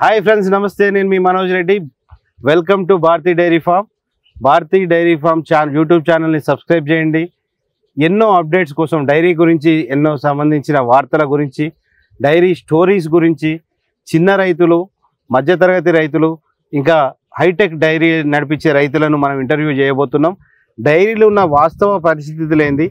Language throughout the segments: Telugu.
హాయ్ ఫ్రెండ్స్, నమస్తే. నేను మీ Manoj Reddy. Welcome to Bharathi dairy farm. Bharathi dairy farm YouTube ఛానల్ని సబ్స్క్రైబ్ చేయండి. ఎన్నో అప్డేట్స్ కోసం డైరీ గురించి, ఎన్నో సంబంధించిన వార్తల గురించి, డైరీ స్టోరీస్ గురించి, చిన్న రైతులు, మధ్యతరగతి రైతులు, ఇంకా హైటెక్ డైరీ నడిపించే రైతులను మనం ఇంటర్వ్యూ చేయబోతున్నాం. డైరీలో ఉన్న వాస్తవ పరిస్థితులు ఏంది,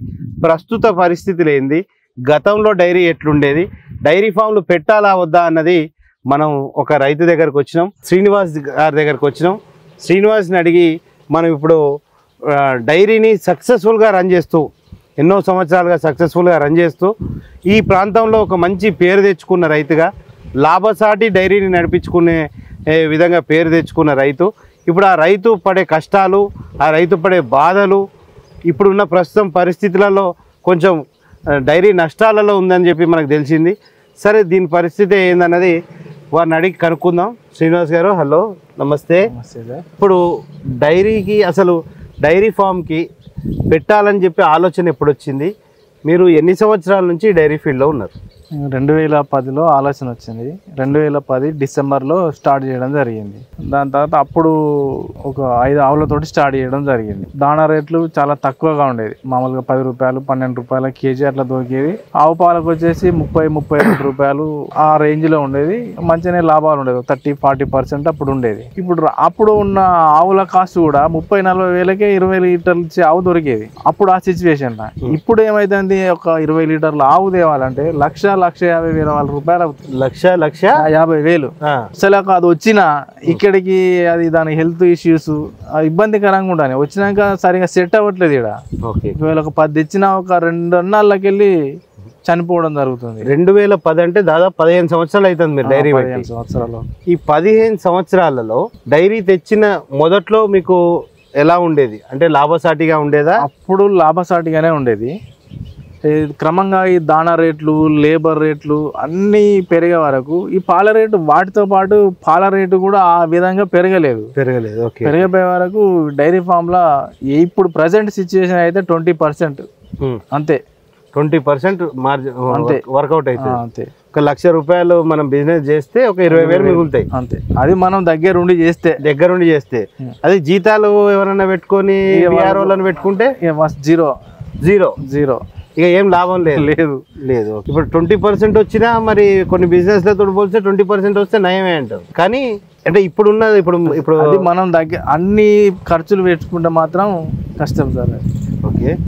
ప్రస్తుత పరిస్థితులు ఏంది, గతంలో డైరీ ఎట్లుండేది, డైరీ ఫామ్లు పెట్టాలా వద్దా అన్నది మనం ఒక రైతు దగ్గరకు వచ్చినాం, శ్రీనివాస్ గారి దగ్గరకు వచ్చినాం. శ్రీనివాస్ని అడిగి మనం ఇప్పుడు డైరీని సక్సెస్ఫుల్గా రన్ చేస్తూ, ఎన్నో సంవత్సరాలుగా సక్సెస్ఫుల్గా రన్ చేస్తూ ఈ ప్రాంతంలో ఒక మంచి పేరు తెచ్చుకున్న రైతుగా, లాభసాటి డైరీని నడిపించుకునే విధంగా పేరు తెచ్చుకున్న రైతు. ఇప్పుడు ఆ రైతు పడే కష్టాలు, ఆ రైతు పడే బాధలు, ఇప్పుడున్న ప్రస్తుతం పరిస్థితులలో కొంచెం డైరీ నష్టాలలో ఉందని చెప్పి మనకు తెలిసింది. సరే, దీని పరిస్థితి ఏందన్నది వారిని అడిగి కనుక్కుందాం. శ్రీనివాస్ గారు, హలో, నమస్తే. ఇప్పుడు డైరీకి, అసలు డైరీ ఫామ్కి పెట్టాలని చెప్పి ఆలోచన ఎప్పుడు వచ్చింది? మీరు ఎన్ని సంవత్సరాల నుంచి డైరీ ఫీల్డ్లో ఉన్నారు? 2010లో ఆలోచన వచ్చింది. 2010 డిసెంబర్లో స్టార్ట్ చేయడం జరిగింది. దాని తర్వాత అప్పుడు ఒక 5 ఆవులతోటి స్టార్ట్ చేయడం జరిగింది. దాణా రేట్లు చాలా తక్కువగా ఉండేది. మామూలుగా 10 రూపాయలు, 12 రూపాయల కేజీ అట్లా దొరికేది. ఆవు పాలకు వచ్చేసి 30-32 రూపాయలు ఆ రేంజ్లో ఉండేది. మంచిగానే లాభాలు ఉండేది. 30-40% అప్పుడు ఉండేది. అప్పుడు ఉన్న ఆవుల కాస్ట్ కూడా 30-40 వేలకే 20 లీటర్లు ఇచ్చే ఆవు దొరికేది అప్పుడు ఆ సిచ్యువేషన్. ఇప్పుడు ఏమైతుంది, ఒక 20 లీటర్ల ఆవు తేవాలంటే 1,50,000 రూపాయలు అవుతుంది. 1,50,000. అసలు అది వచ్చినా ఇక్కడికి అది దాని హెల్త్ ఇష్యూస్ ఇబ్బందికరంగా ఉండాలి. వచ్చినాక సరిగా సెట్ అవ్వట్లేదు. ఇక్కడ ఒకవేళ ఒక 10 తెచ్చినా ఒక 2 అన్నాళ్ళకి వెళ్ళి చనిపోవడం జరుగుతుంది. 2010 అంటే దాదాపు 15 సంవత్సరాలు అవుతుంది మీరు డైరీ. 15 సంవత్సరాలు. ఈ 15 సంవత్సరాలలో డైరీ తెచ్చిన మొదట్లో మీకు ఎలా ఉండేది? అంటే లాభసాటిగా ఉండేదా? అప్పుడు లాభసాటిగానే ఉండేది. క్రమంగా ఈ దాణా రేట్లు, లేబర్ రేట్లు అన్నీ పెరిగే వరకు ఈ పాల రేటు, వాటితో పాటు పాల రేటు కూడా ఆ విధంగా పెరగలేదు. పెరిగిపోయే వరకు డైరీ ఫామ్లో ఇప్పుడు ప్రజెంట్ సిచ్యువేషన్ అయితే 20% అంతే. 20% మార్జిన్ అంతే వర్కౌట్ అవుతుంది. అంతే. ఒక 1,00,000 రూపాయలు మనం బిజినెస్ చేస్తే ఒక 20,000 మిగులుతాయి. అంతే. అది మనం దగ్గరుండి చేస్తే అది జీతాలు ఎవరైనా పెట్టుకొని విఆర్ఓలను పెట్టుకుంటే జీరో. ఇక ఏం లాభం లేదు. ఇప్పుడు 20% వచ్చినా మరి కొన్ని బిజినెస్లతో పోలిస్తే 20% వస్తే నయమే అంటారు. కానీ అంటే ఇప్పుడు అది మనం అన్ని ఖర్చులు పెట్టుకుంటే మాత్రం కష్టం సార్. ఓకే.